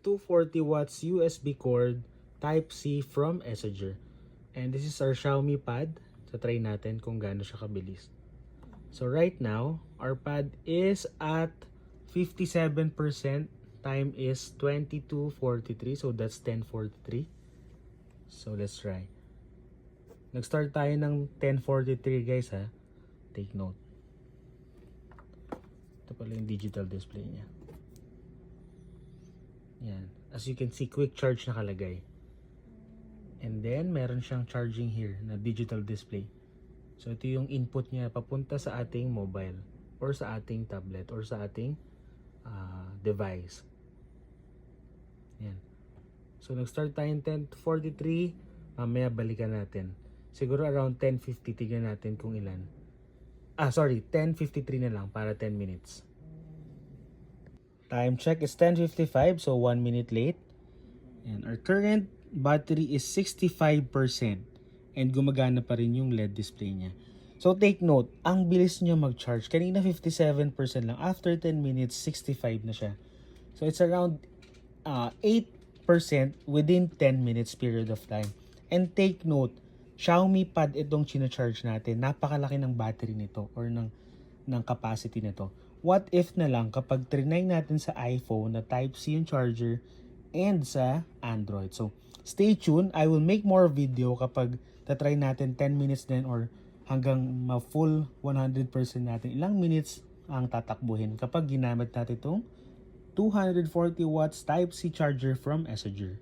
240 watts USB cord Type-C from Messenger. And this is our Xiaomi pad. So try natin kung gaano siya kabilis. So right now, our pad is at 57%. Time is 22:43. So that's 10:43. So let's try. Nag-start tayo ng 10:43 guys ha. Take note. Ito pala yung digital display niya. Yan. As you can see, quick charge nakalagay. And then, meron siyang charging here na digital display. So, ito yung input niya papunta sa ating mobile or sa ating tablet or sa ating device. Yan. So, nag-start tayo 10:43. Mamaya balikan natin. Siguro around 10:50 tignan natin kung ilan. 10:53 na lang para 10 minutes. Time check is 10:55, so 1 minute late. And our current battery is 65% and gumagana pa rin yung LED display niya. So take note, ang bilis niya mag-charge. Kanina 57% lang. After 10 minutes, 65 na siya. So it's around 8% within 10 minutes period of time. And take note, Xiaomi pad itong china-charge natin. Napakalaki ng battery nito or ng capacity nito. What if na lang kapag trinay natin sa iPhone na Type-C yung charger and sa Android. So, stay tuned. I will make more video kapag tatry natin 10 minutes din or hanggang ma-full 100% natin. Ilang minutes ang tatakbuhin kapag ginamit natin itong 240 watts Type-C charger from Messenger.